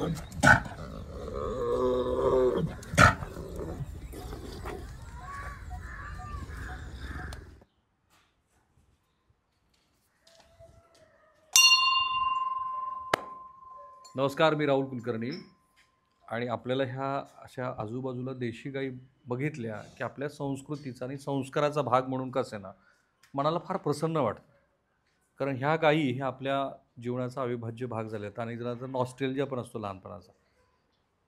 नमस्कार, मी राहुल कुलकर्णी. आणि आपल्याला ह्या अशा आजूबाजूला देशी गाई बघितल्या की आपल्या संस्कृतीचा आणि संस्काराचा भाग म्हणून कसं आहे ना, मनाला फार प्रसन्न वाटतं. कारण ह्या गायी ह्या आपल्या जीवनाचा अविभाज्य भाग झाल्यात आणि जर नॉस्टेल्जिया पण असतो लहानपणाचा.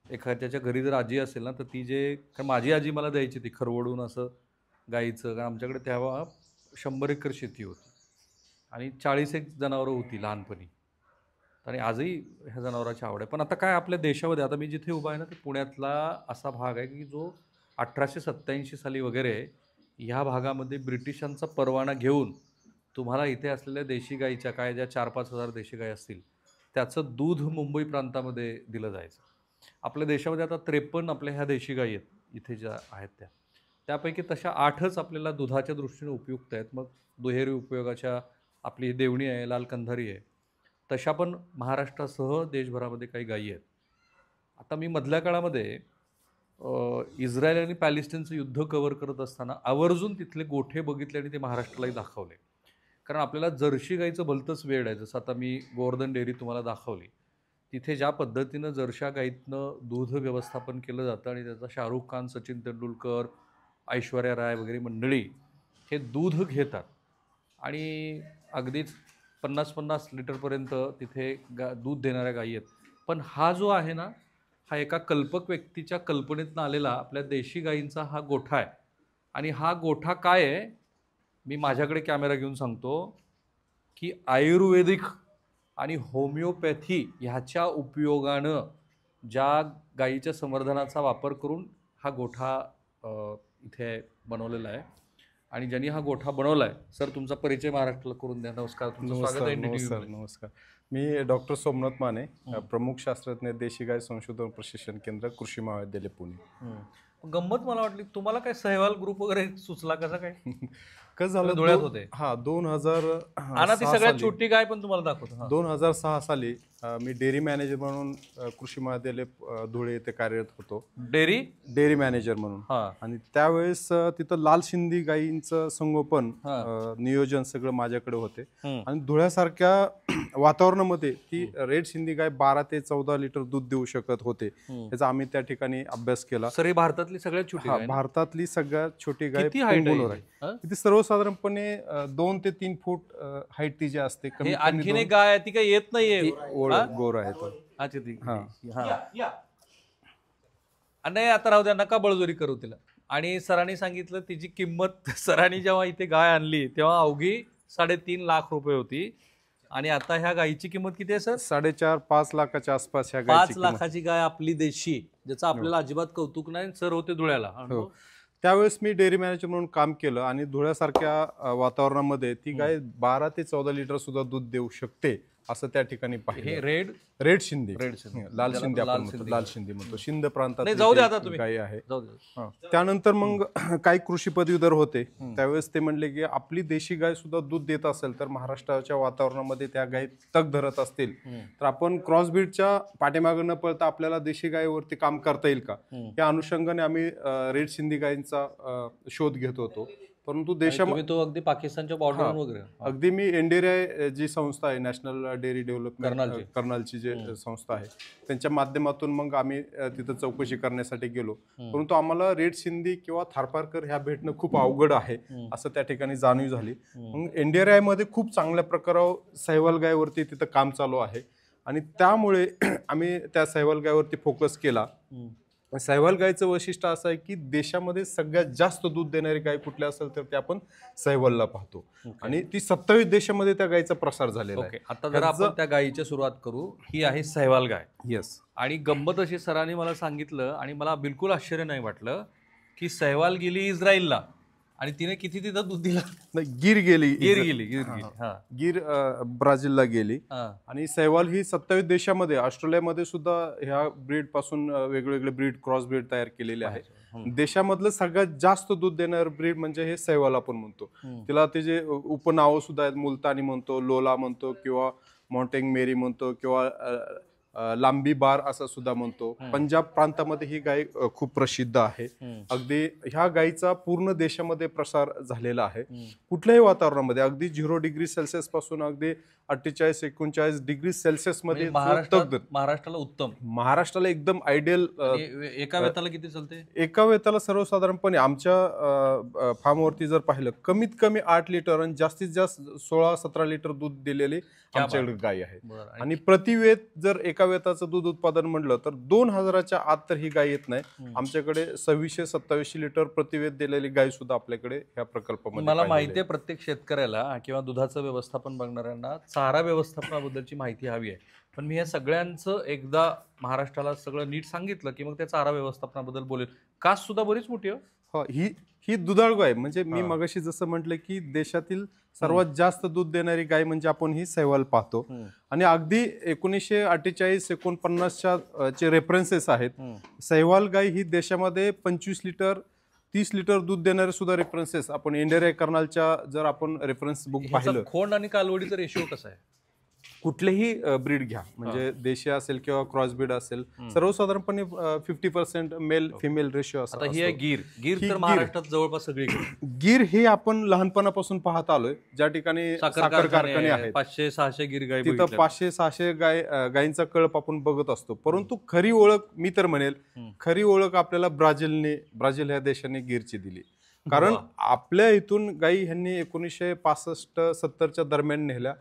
एखाद्याच्या घरी जर आजी असेल ना, तर ती कारण माझी आजी मला द्यायची ती खरवडून असं गाईचं. कारण आमच्याकडे तेव्हा 100 एकर शेती होती आणि 40 एक जनावरं होती लहानपणी. आणि आजही ह्या जनावरांची आवड आहे. पण आता काय आपल्या देशामध्ये, आता मी जिथे उभा आहे ना, ते पुण्यातला असा भाग आहे की जो 1887 साली वगैरे ह्या भागामध्ये ब्रिटिशांचा परवाना घेऊन तुम्हाला इथे असलेल्या देशी गाईच्या, काय ज्या 4-5 हजार देशी गाई असतील, त्याचं दूध मुंबई प्रांतामध्ये दिलं जायचं. आपल्या देशामध्ये आता 53 आपल्या ह्या देशी गाई आहेत इथे ज्या आहेत त्या. त्यापैकी तशा 8च आपल्याला दुधाच्या दृष्टीने उपयुक्त आहेत. मग दुहेरी उपयोगाच्या आपली देवणी आहे, लाल कंधारी आहे, तशा पण महाराष्ट्रासह देशभरामध्ये काही गायी आहेत. आता मी मधल्या काळामध्ये इस्रायल आणि पॅलेस्टाईनचं युद्ध कव्हर करत असताना आवर्जून तिथले गोठे बघितले आणि ते महाराष्ट्रालाही दाखवले. कारण आपल्याला जर्शी गाईचं भलतंच वेड आहे. जसं आता मी गोवर्धन डेअरी तुम्हाला दाखवली, तिथे ज्या पद्धतीनं जर्शा गाईतनं दूध व्यवस्थापन केलं जातं आणि त्याचा शाहरुख खान, सचिन तेंडुलकर, ऐश्वर्या राय वगैरे मंडळी हे दूध घेतात आणि अगदीच 50-50 लिटरपर्यंत तिथे दूध देणाऱ्या गायी आहेत. पण हा जो आहे ना, हा एका कल्पक व्यक्तीच्या कल्पनेतनं आलेला आपल्या देशी गायींचा हा गोठा आहे. आणि हा गोठा काय आहे, मी माझ्याकडे कॅमेरा घेऊन सांगतो की आयुर्वेदिक आणि होमिओपॅथी ह्याच्या उपयोगानं ज्या गायीच्या संवर्धनाचा वापर करून हा गोठा इथे बनवलेला आहे. आणि ज्यांनी हा गोठा बनवला आहे, सर तुमचा परिचय महाराष्ट्राला करून द्या. नमस्कार, तुमचं स्वागत आहे. नमस्कार. मी डॉक्टर सोमनाथ माने, प्रमुख शास्त्रज्ञ, देशी गाय संशोधन प्रशिक्षण केंद्र, कृषी महाविद्यालय, पुणे. गंमत मला वाटली, तुम्हाला काय सहवाल ग्रुप वगैरे सुचला कसा काय? कसं झालं, डोळ्यात होते. 2006 सगळ्यात छोटी गाय पण तुम्हाला दाखवतो. 2006 साली मी डेअरी मॅनेजर म्हणून कृषी महाविद्यालय धुळे येथे कार्यरत होतो. डेअरी मॅनेजर म्हणून. आणि त्यावेळेस तिथं लाल शिंदी गायींचं संगोपन, नियोजन सगळं माझ्याकडे होते. आणि धुळ्यासारख्या वातावरणामध्ये ती रेड शिंदी गाय 12 ते 14 लिटर दूध देऊ शकत होते. त्याचा आम्ही त्या ठिकाणी अभ्यास केला. सर, भारतातली सगळ्यात छोटी, भारतातली सगळ्यात छोटी गाय आहे. ती सर्वसाधारणपणे 2 ते 3 फूट हाईट ती जी असते. आणखीन एक गाय ती काही येत नाहीये, गोर आहे तो. नाही, आता राहू द्या, नका बळजोरी करू तिला. आणि सरांनी सांगितलं तिची किंमत, सरांनी जेव्हा इथे गाय आणली तेव्हा अवघी 3.5 लाख रुपये होती. आणि आता ह्या गायीची किंमत किती आहे सर? 4.5-5 लाखाच्या आसपास. 5 लाखाची गाय आपली देशी, ज्याचं आपल्याला अजिबात कौतुक नाही. सर होते धुळ्याला. त्यावेळेस मी डेअरी मॅनेजर म्हणून काम केलं आणि धुळ्यासारख्या वातावरणामध्ये ती गाय 12 ते 14 लिटर सुद्धा दूध देऊ शकते असं त्या ठिकाणी पाहिजे. रेड शिंदी, लाल शिंदी आपण म्हणतो, लाल शिंदी म्हणतो, शिंद प्रांतात गाय आहे. त्यानंतर मग काही कृषी पदवीधर होते, त्यावेळेस ते म्हणले की आपली देशी गाय सुद्धा दूध देत असेल तर महाराष्ट्राच्या वातावरणामध्ये त्या गाय तग धरत असतील तर आपण क्रॉसब्रीडच्या पाठीमागे न पळता आपल्याला देशी गायीवरती काम करता येईल का, या अनुषंगाने आम्ही रेड शिंदी गायींचा शोध घेत होतो. परंतु देशामध्ये तो अगदी पाकिस्तानच्या बॉर्डर वगैरे, अगदी मी एनडीआरआय जी संस्था आहे, नॅशनल डेअरी डेव्हलपमेंट कर्नालची जे संस्था आहे, त्यांच्या माध्यमातून मग आम्ही तिथं चौकशी करण्यासाठी गेलो. परंतु आम्हाला रेड शिंदी किंवा थारपारकर ह्या भेटणं खूप अवघड आहे असं त्या ठिकाणी जाणीव झाली. मग एनडीआरआय मध्ये खूप चांगल्या प्रकारावर सहवाल गायवरती तिथं काम चालू आहे आणि त्यामुळे आम्ही त्या सहवाल गायवरती फोकस केला. सहवाल गायचं वैशिष्ट्य असं आहे की देशामध्ये सगळ्यात जास्त दूध देणारी गाय कुठली असेल तर ते आपण सहवालला पाहतो. आणि ती 27 देशामध्ये त्या गायचा प्रसार झालेला आहे. आता जर आपण त्या गायीची सुरुवात करू, ही आहे सहवाल गाय. येस. आणि गंमत अशी, सरांनी मला सांगितलं आणि मला बिलकुल आश्चर्य नाही वाटलं की सहवाल गेली इस्रायलला आणि तिने किती तिथं दूध दिलं? गिर गेली. गिर ब्राझीलला गेली. आणि सहवाल ही 27 देशामध्ये, ऑस्ट्रेलियामध्ये सुद्धा ह्या ब्रीड पासून वेगवेगळे ब्रीड, क्रॉस ब्रीड तयार केलेले आहे. देशामधलं सगळ्यात जास्त दूध देणारं ब्रीड म्हणजे हे सहवाल आपण म्हणतो. तिला त्याचे उपनावं सुद्धा आहेत. मुलतानी म्हणतो, लोला म्हणतो किंवा माउंटेन मेरी म्हणतो किंवा लांबी बार असं सुद्धा म्हणतो. पंजाब प्रांतामध्ये ही गाय खूप प्रसिद्ध आहे. अगदी ह्या गायीचा पूर्ण देशामध्ये प्रसार झालेला आहे. कुठल्याही वातावरणामध्ये अगदी 0°C पासून अगदी 48-49 मध्ये महाराष्ट्राला उत्तम, महाराष्ट्राला एकदम आयडियल. एका वेताला किती चालते? एका वेताला सर्वसाधारणपणे आमच्या फार्मवरती जर पाहिलं कमीत कमी 8 लिटर आणि जास्तीत जास्त 16-17 लिटर दूध दिलेली आमच्याकडे गाय आहे. आणि प्रतिवेत जर एका वेताचं दूध उत्पादन म्हणलं तर 2000च्या आत तर ही गाय येत नाही. आमच्याकडे 2600-2700 लिटर प्रतिवेत दिलेली गाय सुद्धा आपल्याकडे ह्या प्रकल्पामध्ये. मला माहिती आहे प्रत्येक शेतकऱ्याला किंवा दुधाचं व्यवस्थापन बघणाऱ्यांना चारा व्यवस्थापनाबद्दलची माहिती हवी आहे. पण मी या सगळ्यांचं एकदा महाराष्ट्राला सगळं नीट सांगितलं की मग त्या चारा व्यवस्थापनाबद्दल बोलेल. कास सुद्धा बरीच मोठी आहे. ही दुधाळ गाय म्हणजे मी मगाशी जसं म्हटलं की देशातील सर्वात जास्त दूध देणारी गाय म्हणजे आपण ही सहवाल पाहतो. आणि अगदी 1948-49 चे रेफरन्सेस आहेत. सहवाल गाय ही देशामध्ये 25 लिटर 30 लिटर दूध देणारे सुद्धा रेफरन्सेस आपण इंडिया कर्नालच्या जर आपण रेफरन्स बुक पाहिलं. खोंड आणि कालवडीचा रेशिओ कसा आहे? कुठलेही ब्रीड घ्या म्हणजे देशी असेल किंवा क्रॉस ब्रीड असेल सर्वसाधारणपणे 50% मेल फिमेल रेशिओ असतो. ही आहे गीर. तर महाराष्ट्रात जवळपास सगळी गीर हे आपण लहानपणापासून पाहत आलोय. ज्या ठिकाणी साखर कारखाने आहेत 500-600 गीर गाय, तिथं 500-600 गायींचा कळप आपण बघत असतो. परंतु खरी ओळख मी तर म्हणेल खरी ओळख आपल्याला ब्राझील ह्या देशाने गीरची दिली. कारण आपल्या इथून गायी ह्यांनी 1965-70च्या दरम्यान नेल्या.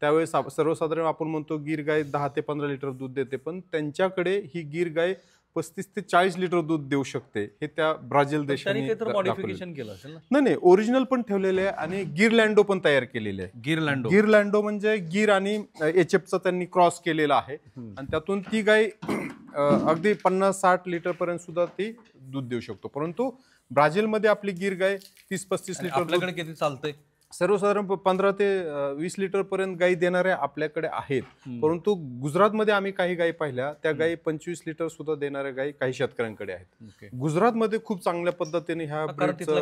त्यावेळेस सर्वसाधारण आपण म्हणतो गीर गाय 10 ते 15 लिटर दूध देते. पण त्यांच्याकडे ही गीर गाय 35 ते 40 लिटर दूध देऊ शकते. हे त्या ब्राझील देशाने मॉडिफिकेशन केलं असेल ना? नाही, ओरिजिनल पण ठेवलेले आहे आणि गिरलँडो पण तयार केलेले आहे. गिरलँडो म्हणजे गीर आणि HFचा त्यांनी क्रॉस केलेला आहे. आणि त्यातून ती गाय अगदी 50-60 लिटर पर्यंत सुद्धा ती दूध देऊ शकतो. परंतु ब्राझीलमध्ये आपली गीर गाय 30-35 लिटर. आपल्याकडे किती चालतंय? सर्वसाधारण 15 ते 20 लिटर पर्यंत गायी देणाऱ्या आपल्याकडे आहेत. परंतु गुजरातमध्ये आम्ही काही गायी पाहिल्या त्या गायी 25 लिटर सुद्धा देणाऱ्या गायी काही शेतकऱ्यांकडे आहेत. गुजरातमध्ये खूप चांगल्या पद्धतीने ह्या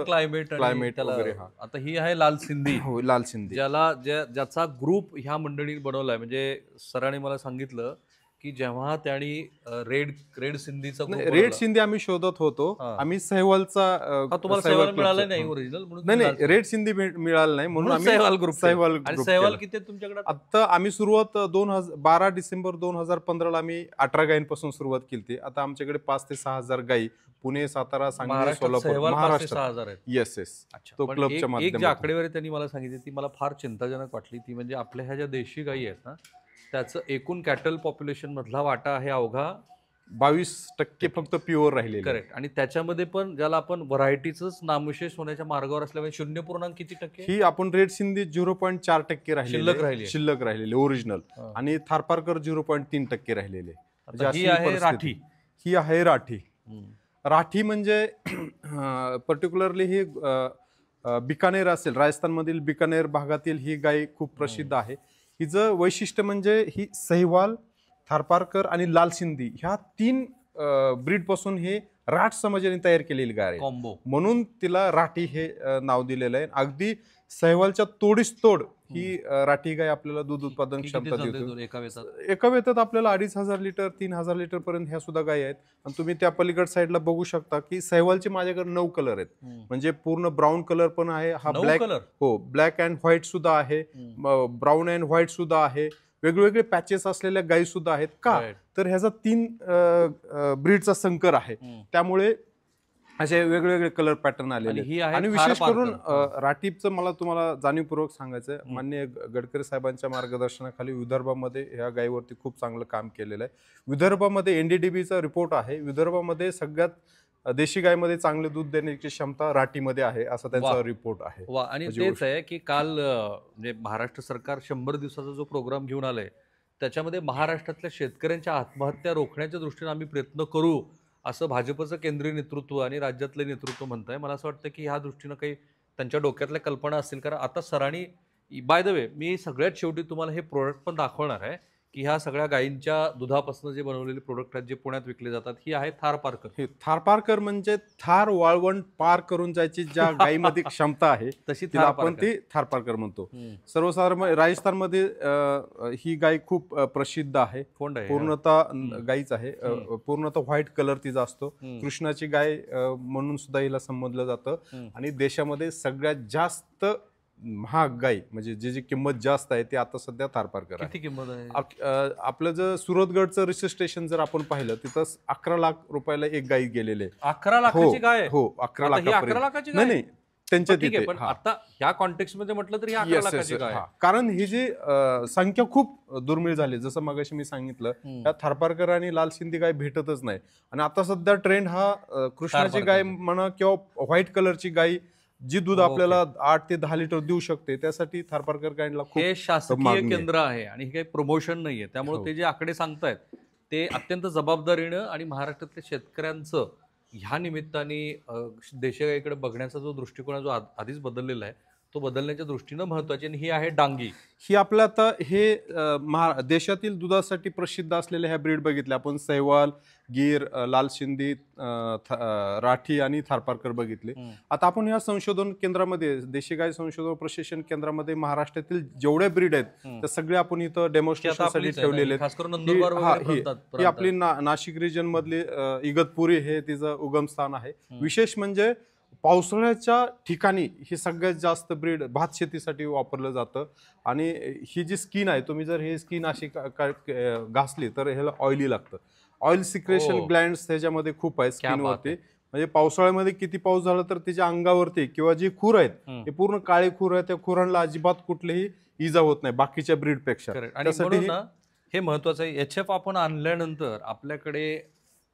क्लायमेट वगैरे. आता ही आहे लाल सिंधी. हो, लाल सिंधी, ज्याचा ग्रुप ह्या मंडळी बनवलाय. म्हणजे सरांनी मला सांगितलं की जेव्हा त्यांनी रेड सिंधी आम्ही शोधत होतो. आम्ही सहवालचा मिळाला नाही ओरिजिनल नाही रेड सिंधी मिळालं नाही म्हणून आम्ही सहवाल किती तुमच्याकडे? आता आम्ही सुरुवात 12 डिसेंबर 2015 आम्ही 18 गायींपासून सुरुवात केली. आता आमच्याकडे 5 ते 6 हजार गायी पुणे, सातारा, सांगली, सोलापूर, महाराष्ट्र. येस. तो क्लबच्या माध्यमातून आकडेवारी त्यांनी मला सांगितली ती मला फार चिंताजनक वाटली. ती म्हणजे आपल्या ह्या ज्या देशी गायी आहेत ना त्याचं एकूण कॅटल पॉप्युलेशन मधला वाटा आहे अवघा 22% फक्त प्युअर राहिले. करेक्ट. आणि त्याच्यामध्ये पण ज्याला आपण व्हरायटीच नामविशेष होण्याच्या मार्गावर असल्यामुळे 0. किती टक्के ही आपण रेड सिंधी 0.4% शिल्लक राहिलेले ओरिजिनल. आणि थारपारकर 0.3% राहिलेले. ही आहे राठी. राठी म्हणजे पर्टिक्युलरली ही बिकानेर असेल राजस्थानमधील बिकानेर भागातील ही गाय खूप प्रसिद्ध आहे. हिचं वैशिष्ट्य म्हणजे ही सहवाल, थारपारकर आणि लाल सिंधी ह्या 3 ब्रीड पासून हे राठ समाजाने तयार केलेली गाय कॉम्बो म्हणून तिला राठी हे नाव दिलेलं आहे. अगदी सहवालच्या तोडीस तोड ही राठी गाय आपल्याला दूध उत्पादन क्षमता देते. एका वेतात आपल्याला 2500 लिटर 3000 लिटर पर्यंत ह्या सुद्धा गायी आहेत. आणि तुम्ही त्या पलीकड साईडला बघू शकता की सहवालचे माझ्याकडे 9 कलर आहेत. म्हणजे पूर्ण ब्राऊन कलर पण आहे, हा ब्लॅक अँड व्हाईट सुद्धा आहे, ब्राऊन अँड व्हाईट सुद्धा आहे, वेगवेगळे पॅचेस असलेल्या गायी सुद्धा आहेत. का तर ह्याचा 3 ब्रीडचा संकर आहे. त्यामुळे असे वेगवेगळे कलर पॅटर्न आलेले. आणि विशेष करून राठीचं मला तुम्हाला जाणीवपूर्वक सांगायचं आहे. माननीय गडकरी साहेबांच्या मार्गदर्शनाखाली विदर्भामध्ये ह्या गायीवरती खूप चांगलं काम केलेलं आहे. विदर्भामध्ये NDDBचा रिपोर्ट आहे. विदर्भामध्ये सगळ्यात देशी गायमध्ये चांगले दूध देण्याची क्षमता राठीमध्ये आहे असा त्यांचा रिपोर्ट आहे. आणि तेच आहे की काल म्हणजे महाराष्ट्र सरकार 100 दिवसाचा जो प्रोग्राम घेऊन आलाय त्याच्यामध्ये महाराष्ट्रातल्या शेतकऱ्यांच्या आत्महत्या रोखण्याच्या दृष्टीने आम्ही प्रयत्न करू असं भाजपचं केंद्रीय नेतृत्व आणि राज्यातलं नेतृत्व म्हणत आहे. मला असं वाटतं की ह्या दृष्टीनं काही त्यांच्या डोक्यातल्या कल्पना असतील. कारण आता सरांनी बाय द वे मी सगळ्यात शेवटी तुम्हाला हे प्रोडक्ट पण दाखवणार आहे की ह्या सगळ्या गायींच्या दुधापासून जे बनवलेले प्रोडक्ट आहेत जे पुण्यात विकले जातात, ही आहे थारपारकर. हे थारपारकर म्हणजे थार वाळवंट पार करून जायची ज्या गायीमध्ये क्षमता आहे तशी तिला आपण थारपारकर. ती थारपारकर म्हणतो. हम्म. सर्वसाधारण राजस्थानमध्ये ही गाय खूप प्रसिद्ध आहे. कोंड आहे पूर्णतः गायीच आहे. पूर्णतः व्हाईट कलर तिचा असतो. कृष्णाची गाय म्हणून सुद्धा हिला संबोधलं जातं. आणि देशामध्ये सगळ्यात जास्त महाग गाय म्हणजे जी किंमत जास्त आहे ती आता सध्या थारपारकर आहे. किती किंमत आहे? आपलं जर सुरतगडचं रजिस्ट्रेशन जर आपण पाहिलं तिथं 11 लाख रुपयाला एक गाय गेलेले. 11 लाखाची गाय आहे? हो 11 आता ही 11 लाखाची गाय? नाही त्यांच्या ठीक आहे, तिथे पण आता ह्या कॉन्टेक्स्ट मध्ये म्हटलं तर ही 11 लाखाची गाय आहे. कारण ही जी संख्या खूप दुर्मिळ झाली. जसं मगाशी मी सांगितलं त्या थारपारकर आणि लाल सिंधी गाय भेटतच नाही. आणि आता सध्या ट्रेंड हा कृष्णाची गाय म्हणा किंवा व्हाईट कलरची गाय जी दूध आपल्याला 8 ते 10 लिटर देऊ शकते त्यासाठी थारपारकर गायला खूप हे शासकीय केंद्र आहे आणि हे काही प्रमोशन नाहीये. त्यामुळे हो. ते जे आकडे सांगतायत ते अत्यंत जबाबदारीनं आणि महाराष्ट्रातल्या शेतकऱ्यांचं ह्या निमित्ताने देशगाईकडे बघण्याचा जो दृष्टिकोन आहे जो आधीच बदललेला आहे तो बदलण्याच्या दृष्टीनं महत्वाची. आणि ही आहे डांगी. ही आपलं आता हे देशातील दुधासाठी प्रसिद्ध असलेल्या ह्या ब्रीड बघितल्या आपण. सहवाल, गीर, लाल सिंधी, राठी आणि थारपारकर बघितले. आता आपण या संशोधन केंद्रामध्ये देशी गाय संशोधन प्रशिक्षण केंद्रामध्ये महाराष्ट्रातील जेवढ्या ब्रीड आहेत त्या सगळ्या आपण इथं डेमॉन्स्ट्रेशनसाठी ठेवलेले खास करून नंदुरबार वगैरे ही आपली नाशिक रिजन मधली इगतपुरी हे तिचं उगमस्थान आहे. विशेष म्हणजे पावसाळ्याच्या ठिकाणी ही सगळ्यात जास्त ब्रीड भात शेतीसाठी वापरलं जातं. आणि ही जी स्किन आहे तुम्ही जर हे स्किन अशी घासली तर ह्याला ऑइली लागतं. ऑइल सिक्रेशन ग्लँड्स त्याच्यामध्ये खूप आहे स्किनवरती. म्हणजे पावसाळ्यामध्ये किती पाऊस झाला तर तिच्या अंगावरती किंवा जी खूर आहेत ते पूर्ण काळे खूर आहेत त्या खुरांना अजिबात कुठलीही इजा होत नाही बाकीच्या ब्रीड पेक्षा. त्यासाठी हे महत्वाचं आहे. HF आपण आणल्यानंतर आपल्याकडे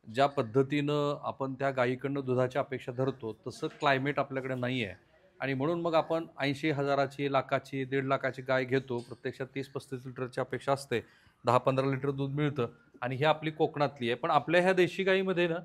ज्या पद्धतीनं आपण त्या गायीकडनं दुधाची अपेक्षा धरतो तसं क्लायमेट आपल्याकडे नाही आहे. आणि म्हणून मग आपण 80,000ची, लाखाची, 1.5 लाखाची गाय घेतो. प्रत्यक्षात 30-35 लिटरची अपेक्षा असते. 10-15 लिटर दूध मिळतं. आणि ही आपली कोकणातली आहे. पण आपल्या ह्या देशी गायीमध्ये ना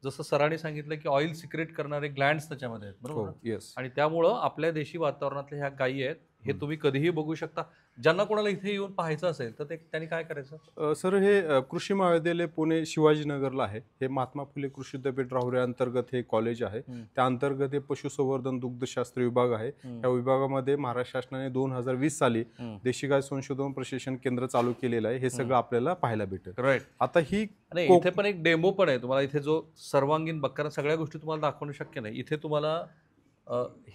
जसं सरांनी सांगितलं की ऑइल सिक्रेट करणारे ग्लँड्स त्याच्यामध्ये आहेत, बरोबर. आणि त्यामुळं आपल्या देशी वातावरणातल्या ह्या गायी आहेत. हे तुम्ही कधीही बघू शकता. ज्यांना कोणाला इथे येऊन पाहायचं असेल तर त्यांनी काय करायचं? सर हे कृषी महाविद्यालय पुणे शिवाजीनगरला आहे. हे महात्मा फुले कृषी विद्यापीठ राहुरी अंतर्गत हे कॉलेज आहे. त्या अंतर्गत हे पशुसंवर्धन दुग्धशास्त्र विभाग आहे. या विभागामध्ये महाराष्ट्र शासनाने 2020 साली देशी गाय संशोधन प्रशिक्षण केंद्र चालू केलेलं आहे. हे सगळं आपल्याला पाहायला भेटेल. राईट. आता ही इथे पण एक डेमो पण आहे तुम्हाला. इथे जो सर्वांगीण बक्कारा सगळ्या गोष्टी तुम्हाला दाखवणं शक्य नाही. इथे तुम्हाला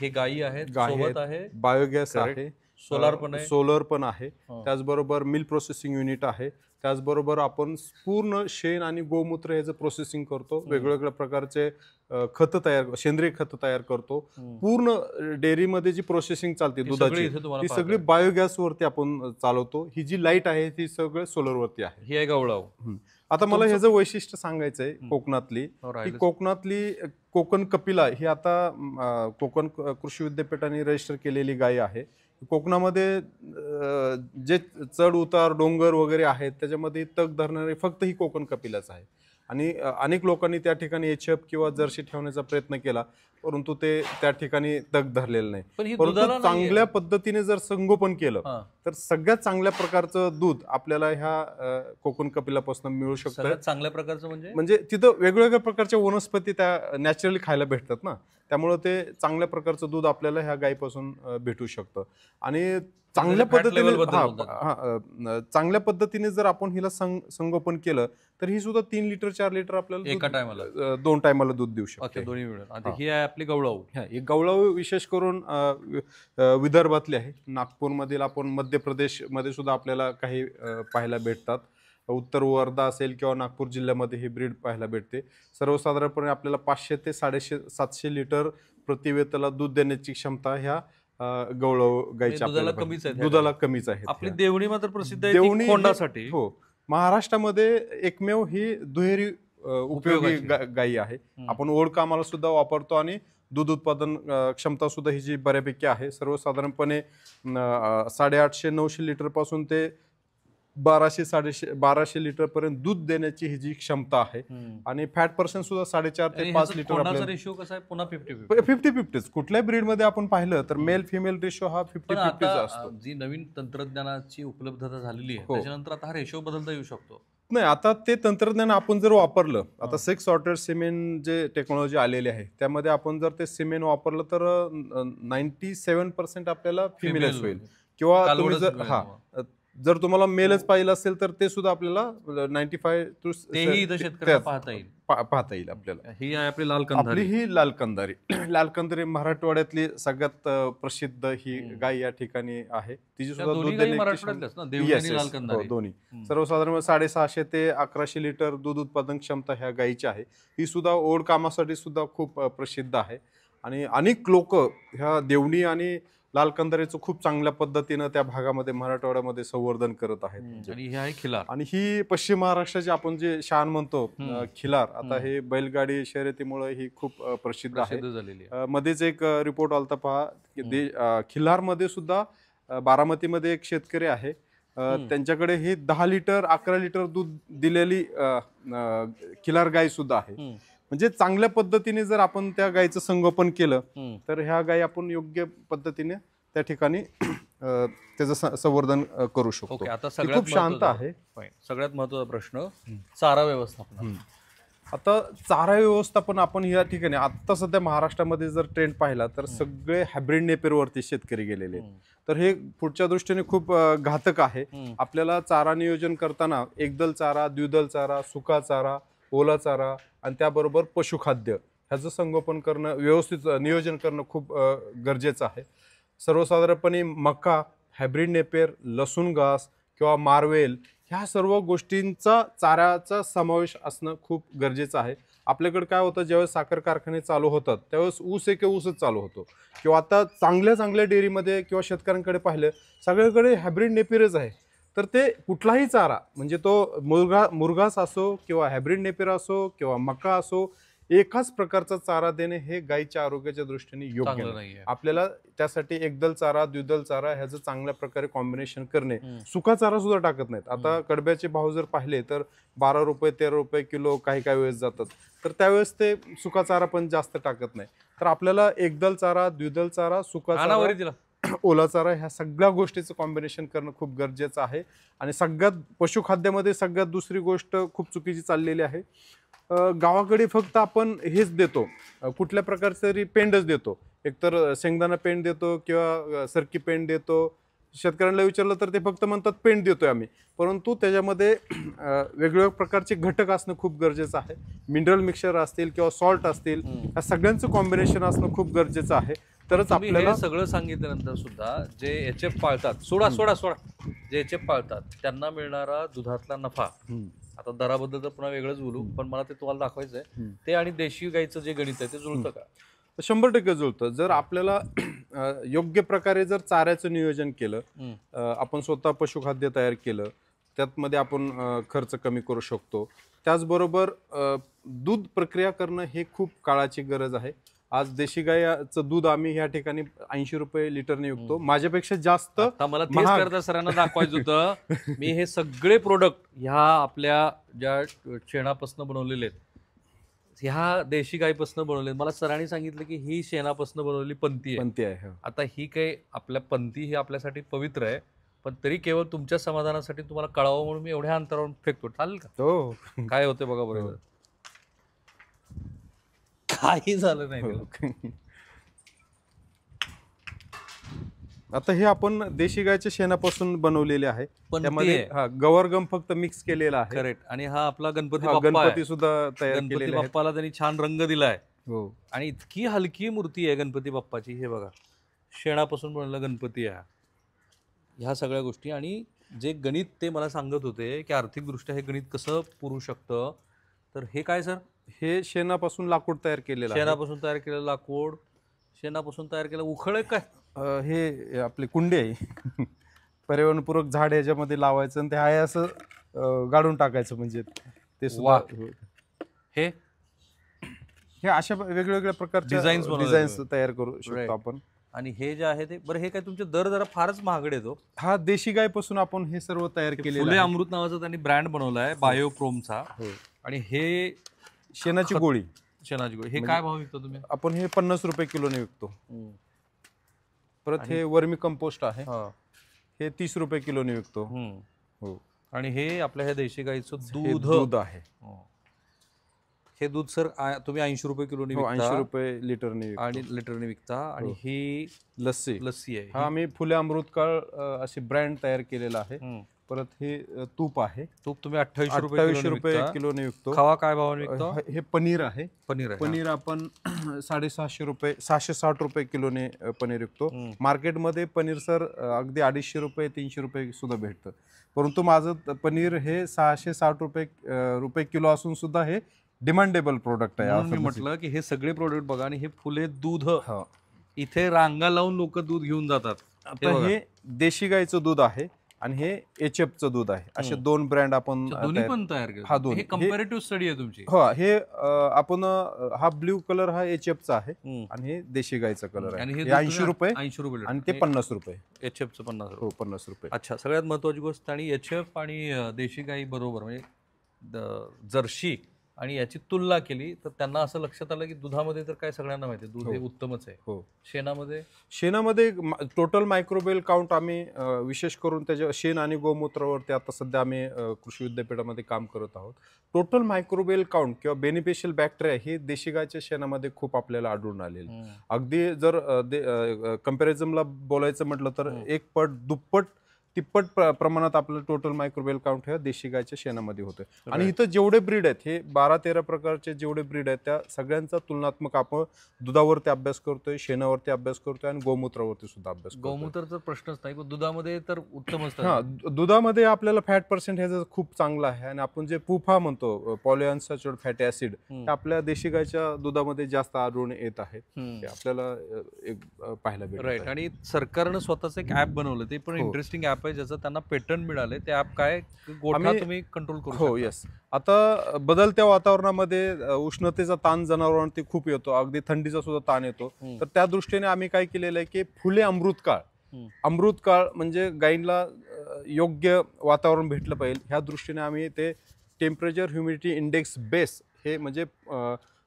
हे गायी आहेत, सोबत आहे बायोगॅस आहे, सोलर पण आहे, त्याचबरोबर मिल्क प्रोसेसिंग युनिट आहे. त्याचबरोबर आपण पूर्ण शेण आणि गोमूत्र ह्याचं प्रोसेसिंग करतो. वेगवेगळ्या प्रकारचे खत तयार, सेंद्रिय खत तयार करतो. पूर्ण डेअरीमध्ये जी प्रोसेसिंग चालते दुधाची ती सगळी बायोगॅस वरती आपण चालवतो. ही जी लाईट आहे ती सगळं सोलर वरती आहे. ही आहे गवळाव. आता मला ह्याचं वैशिष्ट्य सांगायचंय कोकणातली. कोकणातली कोकण कपिला ही आता कोकण कृषी विद्यापीठाने रजिस्टर केलेली गाय आहे. कोकणामध्ये जे चढ उतार डोंगर वगैरे आहेत त्याच्यामध्ये तग धरणारे फक्त ही कोकण कपिलाच आहे. आणि अनेक लोकांनी त्या ठिकाणी HF किंवा जर्सी ठेवण्याचा प्रयत्न केला परंतु ते त्या ठिकाणी तग धरलेलं नाही. परंतु चांगल्या पद्धतीने जर संगोपन केलं तर सगळ्यात चांगल्या प्रकारचं दूध आपल्याला ह्या कोकण कपिलापासून मिळू शकतं. चांगल्या प्रकारचं म्हणजे तिथं वेगवेगळ्या प्रकारच्या वनस्पती त्या नॅचरली खायला भेटतात ना. त्यामुळे ते चांगल्या प्रकारचं दूध आपल्याला ह्या गायीपासून भेटू शकतं. आणि चांगल्या पद्धतीने जर आपण हिला संगोपन केलं तर ही सुद्धा 3 लिटर 4 लिटर आपल्याला एका टायमाला 2 टायमाला दूध देऊ शकते. दोन्ही मिळून. ही आहे आपली गवळाऊ. ही गवळाऊ विशेष करून विदर्भातली आहे. नागपूरमधील आपण मध्य प्रदेश मध्ये सुद्धा आपल्याला काही पाहायला भेटतात. उत्तर वर्धा असेल किंवा नागपूर जिल्ह्यामध्ये ही ब्रीड पाहायला भेटते. सर्वसाधारणपणे आपल्याला 500 ते 750 लिटर प्रतिवेताला दूध देण्याची क्षमता ह्या गवळाऊ गायीच्या दुधाला कमीच आहे. आपली देवणी मात्र प्रसिद्ध आहे कोंडासाठी. हो, महाराष्ट्रामध्ये एकमेव ही दुहेरी उपयोगी गायी आहे. आपण ओढ कामाला सुद्धा वापरतो आणि दूध उत्पादन क्षमता सुद्धा ही जी बऱ्यापैकी आहे. सर्वसाधारणपणे 850-900 लिटर पासून ते 1200 लिटर पर्यंत दूध देण्याची ही जी क्षमता आहे. आणि फॅट पर्सेंट सुद्धा 4.5 ते 5 लिटर कोणाचा रेशिओ कसा आहे पुन्हा 50-50. कुठल्याही ब्रीड मध्ये आपण पाहिलं तर मेल फिमेल रेशिओ हा 50-50 असतो. जी नवीन तंत्रज्ञानाची उपलब्धता झालेली आहे त्याच्यानंतर आता हा रेशिओ बदलता येऊ शकतो. नाही, आता ते तंत्रज्ञान आपण जर वापरलं, आता 6 सॉर्टेड सिमेंट जे टेक्नॉलॉजी आलेली आहे त्यामध्ये आपण जर ते सिमेंट वापरलं तर 97% आपल्याला फिमेलच होईल. किंवा तुम्ही जर तुम्हाला मेलच पाहिजे असेल तर ते सुद्धा आपल्याला 95 पाहता येईल आपल्याला. ही आहे आपली लाल कंधारी. आपली ही लाल कंधारी. लाल कंधारी मराठवाड्यातली सगळ्यात प्रसिद्ध ही गाय या ठिकाणी आहे. तिची सुद्धा दूध दोन्ही सर्वसाधारण 650 ते 1100 लिटर दूध उत्पादन क्षमता ह्या गायीची आहे. ही सुद्धा ओढ कामासाठी सुद्धा खूप प्रसिद्ध आहे. आणि अनेक लोक ह्या देवणी आणि लाल कंधारीचं खूप चांगल्या पद्धतीनं त्या भागामध्ये मराठवाड्यामध्ये संवर्धन करत आहेत. आणि ही आहे खिलार. आणि ही पश्चिम महाराष्ट्राची आपण जे शान म्हणतो खिलार, आता हे बैलगाडी शर्यतीमुळे ही खूप प्रसिद्ध आहे. मध्येच एक रिपोर्ट आलता पहा की खिलार मध्ये सुद्धा बारामतीमध्ये एक शेतकरी आहे, त्यांच्याकडे ही 10 लिटर 11 लिटर दूध दिलेली खिलार गाय सुद्धा आहे. म्हणजे चांगल्या पद्धतीने जर आपण त्या गायीचं संगोपन केलं तर ह्या गायी आपण योग्य पद्धतीने त्या ठिकाणी त्याचं संवर्धन करू शकतो. आता खूप शांत आहे. सगळ्यात महत्त्वाचा प्रश्न चारा व्यवस्थापन. आता चारा व्यवस्थापन आपण या ठिकाणी आता सध्या महाराष्ट्रामध्ये जर ट्रेंड पाहिला तर सगळे हायब्रिड नेपेरवरती शेतकरी गेलेले आहेत. तर हे पुढच्या दृष्टीने खूप घातक आहे. आपल्याला चारा नियोजन करताना एकदल चारा, द्विदल चारा, सुका चारा, ओला चारा आणि त्याबरोबर पशुखाद्य ह्याचं संगोपन करणं, व्यवस्थित नियोजन करणं खूप गरजेचं आहे. सर्वसाधारणपणे मका, हायब्रिड नेपेर, लसूण घास किंवा मार्वेल ह्या सर्व गोष्टींचा चाऱ्याचा समावेश असणं खूप गरजेचं आहे. आपल्याकडे काय होतं, ज्यावेळेस साखर कारखाने चालू होतात त्यावेळेस ऊसच चालू होतो. किंवा आता चांगल्या डेअरीमध्ये किंवा शेतकऱ्यांकडे पाहिलं सगळीकडे हायब्रिड नेपेरच आहे. तर ते कुठलाही चारा म्हणजे तो मुरघास असो किंवा हायब्रिड नेपेर असो किंवा मका असो, एकाच प्रकारचा चारा देणे हे गायीच्या आरोग्याच्या दृष्टीने योग्य नाही. आपल्याला त्यासाठी एकदल चारा, द्विदल चारा ह्याचं चांगल्या प्रकारे कॉम्बिनेशन करणे. सुका चारा सुद्धा टाकत नाहीत. आता कडब्याचे भाव जर पाहिले तर 12 रुपये 13 रुपये किलो काही वेळेस जातात. तर त्यावेळेस ते सुका चारा पण जास्त टाकत नाही. तर आपल्याला एकदल चारा, द्विदल चारा, सुका चारा, ओला चारा ह्या सगळ्या गोष्टीचं कॉम्बिनेशन करणं खूप गरजेचं आहे. आणि सगळ्यात पशुखाद्यामध्ये सगळ्यात दुसरी गोष्ट खूप चुकीची चाललेली आहे. गावाकडे फक्त आपण हेच देतो, कुठल्या प्रकारचं तरी पेंडच देतो. एकतर शेंगदाणा पेंड देतो किंवा सरकी पेंड देतो. शेतकऱ्यांना विचारलं तर ते फक्त म्हणतात पेंड देतोय आम्ही, परंतु त्याच्यामध्ये वेगवेगळ्या प्रकारचे घटक असणं खूप गरजेचं आहे. मिनरल मिक्सचर असतील किंवा सॉल्ट असतील, या सगळ्यांचं कॉम्बिनेशन असणं खूप गरजेचं आहे. तरच आपल्याला सगळं सांगितल्यानंतर सुद्धा जे एचएफ पाळतात, सोडा जे एचएफ पाळतात त्यांना मिळणारा दुधातला नफा, आता दराबद्दल तर पुन्हा वेगळंच बोलू, पण मला ते तुम्हाला दाखवायचं आहे, ते आणि देशी गाईचं जे गणित आहे ते जुळतं का? 100% जुळतं. जर आपल्याला योग्य प्रकारे जर चाऱ्याचं नियोजन केलं, आपण स्वतः पशुखाद्य तयार केलं, त्यामध्ये आपण खर्च कमी करू शकतो. त्याचबरोबर दूध प्रक्रिया करणं हे खूप काळाची गरज आहे. आज देशी गायचं दूध आम्ही या ठिकाणी 80 रुपये लिटरने विकतो. माझ्यापेक्षा जास्त मला तेच करता सरांना दाखवायचं होतं. मी हे सगळे प्रोडक्ट ह्या आपल्या ज्या शेणापासून बनवलेले आहेत, ह्या देशी गायपासून बनवले. मला सरांनी सांगितलं की ही शेणापासून बनवलेली पंथी आहे. आता ही काही आपल्या पंथी ही आपल्यासाठी पवित्र आहे, पण तरी केवळ तुमच्या समाधानासाठी तुम्हाला कळावं म्हणून मी एवढ्या अंतरावरून फेकतो. चालेल का? हो. काय होते बघा बरोबर. काही झालं नाही. आता हे आपण देशी गायच्या शेणापासून बनवलेले आहे. त्यामध्ये गवरगम फक्त मिक्स केलेला आहे. करेक्ट. आणि हा आपला गणपती सुद्धा तयार केलेला आहे. बाप्पाला त्यांनी छान रंग दिलाय. आणि इतकी हलकी मूर्ती आहे गणपती बाप्पाची. हे बघा, शेणापासून बनवलेला गणपती आहे. ह्या सगळ्या गोष्टी आणि जे गणित ते मला सांगत होते की आर्थिकदृष्ट्या हे गणित कसं पुरू शकतं. तर हे काय सर? हे शेणापासून लाकूड तयार केलेलं, शेणापासून तयार केलेलं लाकूड, शेणापासून तयार केलेलं उखळ आहे काय? हे आपले कुंडे आहे. पर्यावरणपूरक झाड ह्याच्यामध्ये लावायचं आणि ते आहे असं गाडून टाकायचं. म्हणजे ते सुद्धा हे अशा वेगवेगळ्या प्रकारचे डिझाईन्स तयार करू शकतो आपण. आणि हे जे आहे ते बरं, हे काय तुमचे दर जरा फारच महागडे येतो. हा देशी गायपासून आपण हे सर्व तयार केलेलं फुले आहे. अमृत नावाचा त्यांनी ब्रँड बनवला आहे बायोप्रोमचा. हो. आणि हे शेणाची गोळी शेणाची गोळी, हे काय भाव विकतो तुम्ही? आपण हे 50 रुपये किलोने विकतो. परत हे वर्मी कंपोस्ट आहे, हे 30 रुपये किलोने विकतो. हो. आणि हे आपल्या ह्या देशी गाईचं हे दूध दूध आहे. हे दूध सर तुम्ही 80 रुपये किलोने हो, विकता 80 रुपये लिटरने विकतो. आणि लिटरने विकता. आणि ही लस्सी लस्सी आहे. हा आम्ही फुले अमृतकाळ असे ब्रँड तयार केलेला आहे. परत हे तूप आहे, तूप तुम्ही 28 28 रुपये रुपये किलोने विकतो. खवा काय भावाने विकतो? हे पनीर आहे. पनीर आहे. पनीर आपण 650 रुपये 660 रुपये किलोने पनीर विकतो. मार्केटमध्ये पनीर सर अगदी 250 रुपये 300 रुपये सुद्धा भेटतं. परंतु माझं पनीर हे 660 रुपये किलो असून सुद्धा हे डिमांडेबल प्रोडक्ट आहे. मी म्हटलं की हे सगळे प्रोडक्ट बघा. आणि हे फुले दूध, इथे रांगा लावून लोक दूध घेऊन जातात. आता हे देशी गाईचं दूध आहे आणि हे HFचं दूध आहे. असे दोन ब्रँड आपण दोन्ही पण तयार केले. हा दोन हे कंपॅरेटिव्ह स्टडी आहे तुमची. हो. हे आपण हा ब्ल्यू कलर हा HFचा आहे आणि हे देशी गाईचा कलर आहे. हे 80 रुपये 80 रुपये आणि ते 50 रुपये. HFचं 50 रुपये. हो, 50 रुपये. अच्छा, सगळ्यात महत्वाची गोष्ट. आणि HF आणि देशी गाई बरोबर म्हणजे जर्सी आणि याची तुलना केली तर त्यांना असं लक्षात आलं की दुधामध्ये तर काय सगळ्यांना माहिती आहे, दूध हे उत्तमच आहे. हो. शेणामध्ये टोटल मायक्रोबेल काउंट आम्ही विशेष करून त्याच्या शेण आणि गोमूत्रावरती आता सध्या आम्ही कृषी विद्यापीठामध्ये काम करत आहोत. टोटल मायक्रोबेल काउंट किंवा बेनिफिशियल बॅक्टेरिया हे देशी गायच्या शेणामध्ये खूप आपल्याला आढळून आलेले. अगदी जर कंपॅरिझनला बोलायचं म्हटलं तर 1 पट 2 पट 3 पट प्रमाणात आपलं टोटल मायक्रोबेल काउंट ह्या देशी गायच्या शेणामध्ये होतं. आणि इथं जेवढे ब्रीड आहेत, हे 12-13 प्रकारचे जेवढे ब्रीड आहेत त्या सगळ्यांचा तुलनात्मक आपण दुधावरती अभ्यास करतोय, शेणावरती अभ्यास करतोय आणि गोमूत्रावरती सुद्धा अभ्यास करतोय. गोमूत्राचा प्रश्नच नाही, पण दुधामध्ये तर उत्तम असतं. हा, दुधामध्ये आपल्याला फॅट पर्सेंट ह्याचं खूप चांगलं आहे. आणि आपण जे पुफा म्हणतो पॉलिअनसॅच्युरेटेड फॅटी ऍसिड, हे आपल्या देशी गायच्या दुधामध्ये जास्त आढळून येत आहे. हे आपल्याला एक पाहायला भेटतं. राईट. आणि सरकारनं स्वतःच एक ऍप बनवलं, ते पण इंटरेस्टिंग ऍप आहे, ज्याचं त्यांना पेटंट मिळाले. ते ऍप काय, गोठा तुम्ही कंट्रोल करू शकता. हो, येस. आता बदलत्या वातावरणामध्ये उष्णतेचा ताण जनावरांवरती खूप येतो, अगदी थंडीचा सुद्धा ताण येतो. तर त्या दृष्टीने आम्ही काय केलेलं आहे की फुले अमृतकाळ म्हणजे गायींना योग्य वातावरण भेटलं पाहिजे ह्या दृष्टीने आम्ही ते टेम्परेचर ह्युमिडिटी इंडेक्स बेस हे म्हणजे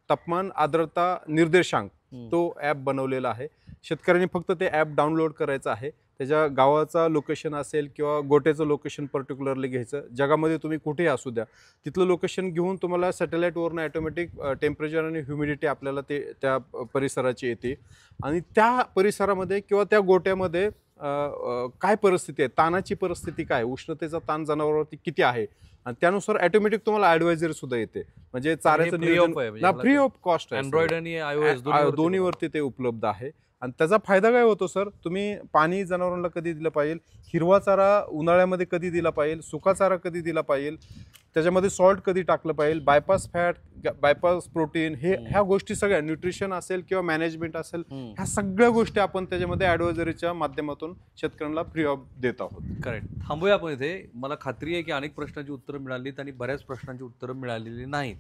तापमान आर्द्रता निर्देशांक तो ॲप बनवलेला आहे. शेतकऱ्यांनी फक्त ते ॲप डाउनलोड करायचं आहे. त्याच्या गावाचा लोकेशन असेल किंवा गोट्याचं लोकेशन पर्टिक्युलरली घ्यायचं. जगामध्ये तुम्ही कुठेही असू द्या, तिथलं लोकेशन घेऊन तुम्हाला सॅटेलाईटवरून ॲटोमॅटिक टेम्परेचर आणि ह्युमिडिटी आपल्याला ते त्या परिसराची येते. आणि त्या परिसरामध्ये किंवा त्या गोट्यामध्ये काय परिस्थिती आहे, ताणाची परिस्थिती काय, उष्णतेचा ताण जनावरांवरती किती आहे, आणि त्यानुसार ऑटोमॅटिक तुम्हाला ॲडवायझरी सुद्धा येते. म्हणजे चाऱ्याचं नियोजन फ्री ऑफ कॉस्ट आहे. अँड्रॉइड आणि iOS दोन्हीवरती ते उपलब्ध आहे. आणि त्याचा फायदा काय होतो सर, तुम्ही पाणी जनावरांना कधी दिलं पाहिजे, हिरवा चारा उन्हाळ्यामध्ये कधी दिला पाहिजे, सुका चारा कधी दिला पाहिजे, त्याच्यामध्ये सॉल्ट कधी टाकलं पाहिजे, बायपास फॅट, बायपास प्रोटीन, ह्या गोष्टी सगळ्या, न्यूट्रिशन असेल किंवा मॅनेजमेंट असेल, ह्या सगळ्या गोष्टी आपण त्याच्यामध्ये ॲडवायझरीच्या माध्यमातून शेतकऱ्यांना फ्री ऑफ देत आहोत. करेक्ट. थांबूया आपण इथे. मला खात्री आहे की अनेक प्रश्नांची उत्तरं मिळालीत आणि बऱ्याच प्रश्नांची उत्तरं मिळालेली नाहीत.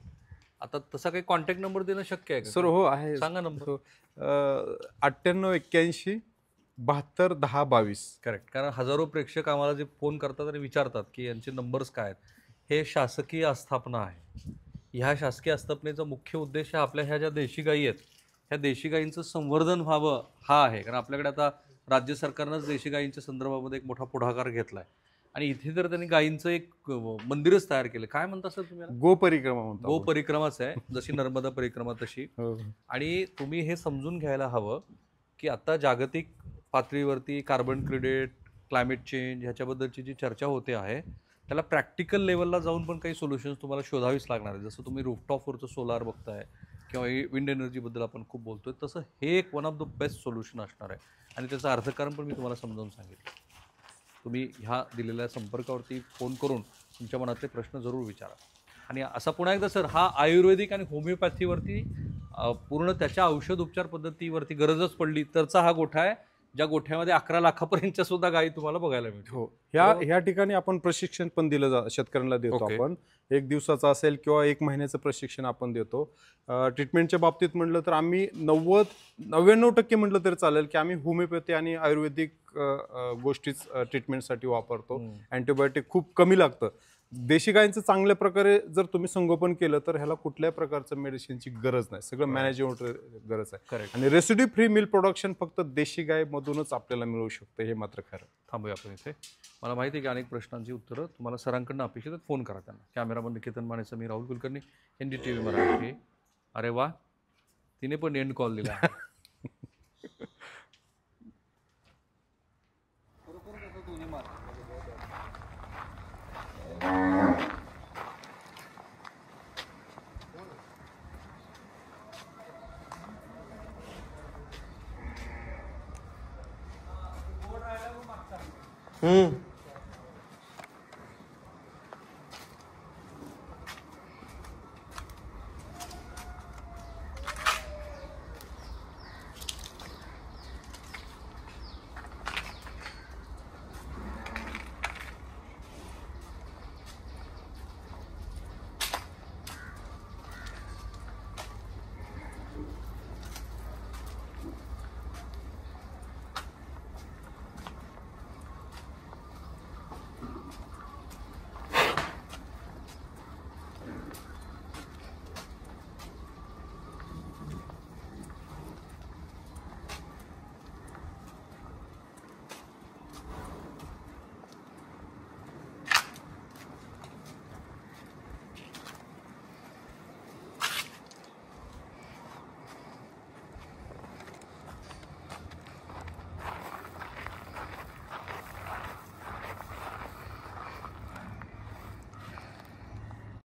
आता तसा काही कॉन्टॅक्ट नंबर देणं शक्य आहे का सर? हो, आहे. सांगा नंबर. 9881 72 10 22. करेक्ट. कारण हजारो प्रेक्षक आम्हाला जे फोन करतात आणि विचारतात की यांचे नंबर्स काय आहेत. हे शासकीय आस्थापना आहे. ह्या शासकीय आस्थापनेचा मुख्य उद्देश हा आपल्या ह्या ज्या देशी गायी आहेत, ह्या देशी गायींचं संवर्धन व्हावं हा आहे. कारण आपल्याकडे आता राज्य सरकारनंच देशी गायींच्या संदर्भामध्ये एक मोठा पुढाकार घेतला आहे. आणि इथे तर त्यांनी गायींचं एक मंदिरच तयार केलं. काय म्हणता सर तुम्ही? गोपरिक्रमा म्हणतो. गोपरिक्रमाच आहे, जशी नर्मदा परिक्रमा तशी. आणि तुम्ही हे समजून घ्यायला हवं की आता जागतिक पातळीवरती कार्बन क्रेडिट, क्लायमेट चेंज ह्याच्याबद्दलची जी चर्चा होते आहे, त्याला प्रॅक्टिकल लेवलला जाऊन पण काही सोल्युशन्स तुम्हाला शोधावीच लागणार आहे. जसं तुम्ही रूफटॉपवरचं सोलार बघताय किंवा विंड एनर्जीबद्दल आपण खूप बोलतोय, तसं हे एक one of the best solution असणार आहे. आणि त्याचं अर्थकारण पण मी तुम्हाला समजावून सांगितलं. तुम्ही ह्या दिलेल्या संपर्कावरती फोन करून तुमच्या मनातले प्रश्न जरूर विचारा. आणि असा पुन्हा एकदा सर, हा आयुर्वेदिक आणि होमिओपॅथीवरती पूर्ण त्याच्या औषध उपचार पद्धतीवरती गरजच पडली तरचा हा गोठा आहे. ज्या गोठ्यामध्ये 11 लाखापर्यंतच्या सुद्धा गायी तुम्हाला बघायला मिळतील. हो, ह्या ठिकाणी आपण प्रशिक्षण पण दिलं शेतकऱ्यांना देतो. ओके. आपण 1 दिवसाचं असेल किंवा 1 महिन्याचं प्रशिक्षण आपण देतो. ट्रीटमेंटच्या बाबतीत म्हटलं तर आम्ही 99% म्हटलं तरी चालेल की आम्ही होमिओपॅथी आणि आयुर्वेदिक गोष्टीच ट्रीटमेंटसाठी वापरतो. अँटीबायोटिक खूप कमी लागतं. देशी गायींचं चांगल्या प्रकारे जर तुम्ही संगोपन केलं तर ह्याला कुठल्याही प्रकारचं मेडिसिनची गरज नाही. सगळं मॅनेजमेंट गरज आहे. करेक्ट. आणि रेसिड्यू फ्री मिल्क प्रोडक्शन फक्त देशी गाय मधूनच आपल्याला मिळू शकतं, हे मात्र खरं. थांबूया आपण इथे. मला माहिती आहे की अनेक प्रश्नांची उत्तरं तुम्हाला सरांकडनं अपेक्षित आहेत. फोन करा त्यांना. कॅमेरामन निकेतन मानेचं मी राहुल कुलकर्णी, NDTV मराठी. अरे वा, तिने पण एंड कॉल दिला.